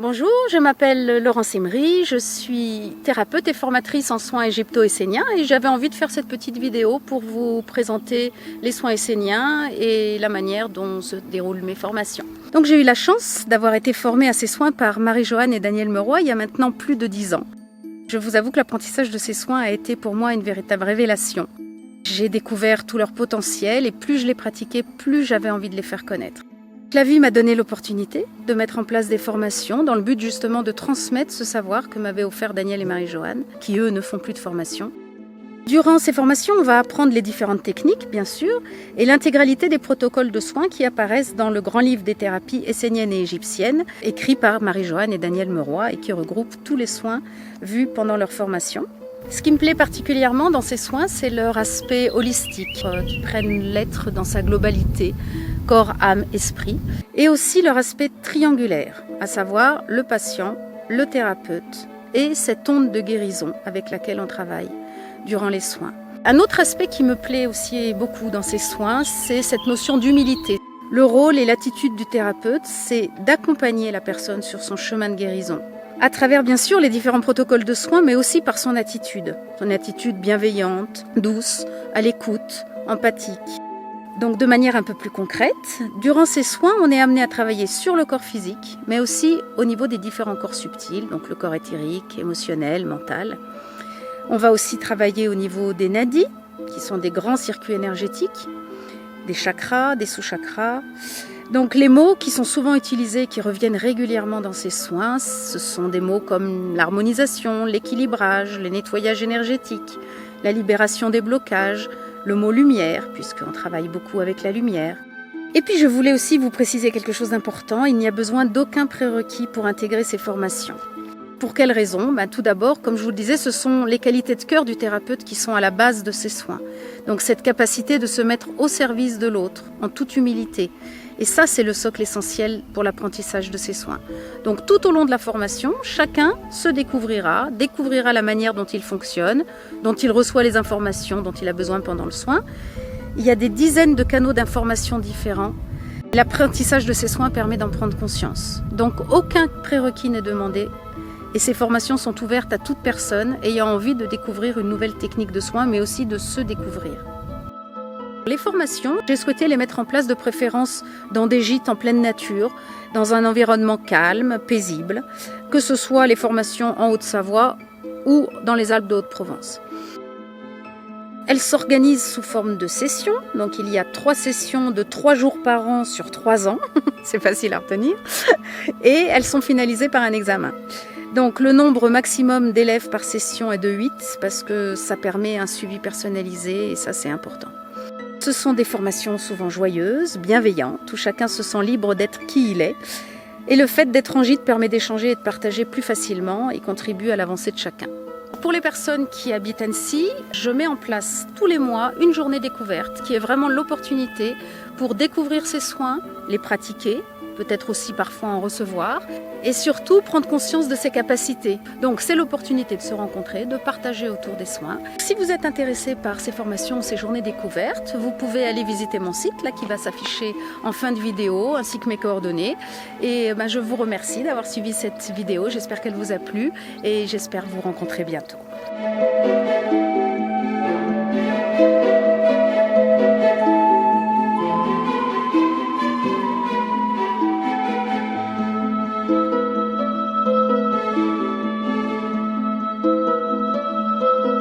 Bonjour, je m'appelle Laurence Emery, je suis thérapeute et formatrice en soins égypto-esséniens et j'avais envie de faire cette petite vidéo pour vous présenter les soins esséniens et la manière dont se déroulent mes formations. Donc j'ai eu la chance d'avoir été formée à ces soins par Marie-Joanne et Daniel Meroy il y a maintenant plus de 10 ans. Je vous avoue que l'apprentissage de ces soins a été pour moi une véritable révélation. J'ai découvert tout leur potentiel et plus je les pratiquais, plus j'avais envie de les faire connaître. La vie m'a donné l'opportunité de mettre en place des formations dans le but justement de transmettre ce savoir que m'avaient offert Daniel et Marie-Joanne, qui eux ne font plus de formation. Durant ces formations, on va apprendre les différentes techniques, bien sûr, et l'intégralité des protocoles de soins qui apparaissent dans le grand livre des thérapies esséniennes et égyptiennes, écrit par Marie-Joanne et Daniel Meroy et qui regroupe tous les soins vus pendant leur formation. Ce qui me plaît particulièrement dans ces soins, c'est leur aspect holistique, qui prennent l'être dans sa globalité, corps, âme, esprit, et aussi leur aspect triangulaire, à savoir le patient, le thérapeute et cette onde de guérison avec laquelle on travaille durant les soins. Un autre aspect qui me plaît aussi beaucoup dans ces soins, c'est cette notion d'humilité. Le rôle et l'attitude du thérapeute, c'est d'accompagner la personne sur son chemin de guérison. À travers bien sûr les différents protocoles de soins, mais aussi par son attitude bienveillante, douce, à l'écoute, empathique. Donc de manière un peu plus concrète, durant ces soins, on est amené à travailler sur le corps physique, mais aussi au niveau des différents corps subtils, donc le corps éthérique, émotionnel, mental. On va aussi travailler au niveau des nadis, qui sont des grands circuits énergétiques, des chakras, des sous-chakras. Donc les mots qui sont souvent utilisés, qui reviennent régulièrement dans ces soins, ce sont des mots comme l'harmonisation, l'équilibrage, le nettoyage énergétique, la libération des blocages, le mot lumière, puisqu'on travaille beaucoup avec la lumière. Et puis je voulais aussi vous préciser quelque chose d'important, il n'y a besoin d'aucun prérequis pour intégrer ces formations. Pour quelles raisons ? Tout d'abord, comme je vous le disais, ce sont les qualités de cœur du thérapeute qui sont à la base de ces soins. Donc cette capacité de se mettre au service de l'autre, en toute humilité. Et ça, c'est le socle essentiel pour l'apprentissage de ces soins. Donc tout au long de la formation, chacun se découvrira la manière dont il fonctionne, dont il reçoit les informations dont il a besoin pendant le soin. Il y a des dizaines de canaux d'information différents. L'apprentissage de ces soins permet d'en prendre conscience. Donc aucun prérequis n'est demandé. Et ces formations sont ouvertes à toute personne ayant envie de découvrir une nouvelle technique de soins, mais aussi de se découvrir. Les formations, j'ai souhaité les mettre en place de préférence dans des gîtes en pleine nature, dans un environnement calme, paisible, que ce soit les formations en Haute-Savoie ou dans les Alpes de Haute-Provence. Elles s'organisent sous forme de sessions, donc il y a 3 sessions de 3 jours par an sur 3 ans, c'est facile à retenir, et elles sont finalisées par un examen. Donc le nombre maximum d'élèves par session est de 8 parce que ça permet un suivi personnalisé et ça c'est important. Ce sont des formations souvent joyeuses, bienveillantes, où chacun se sent libre d'être qui il est. Et le fait d'être en gîte permet d'échanger et de partager plus facilement et contribue à l'avancée de chacun. Pour les personnes qui habitent Annecy, je mets en place tous les mois une journée découverte qui est vraiment l'opportunité pour découvrir ces soins, les pratiquer, peut-être aussi parfois en recevoir, et surtout prendre conscience de ses capacités. Donc c'est l'opportunité de se rencontrer, de partager autour des soins. Si vous êtes intéressé par ces formations, ces journées découvertes, vous pouvez aller visiter mon site là qui va s'afficher en fin de vidéo, ainsi que mes coordonnées. Et je vous remercie d'avoir suivi cette vidéo, j'espère qu'elle vous a plu et j'espère vous rencontrer bientôt.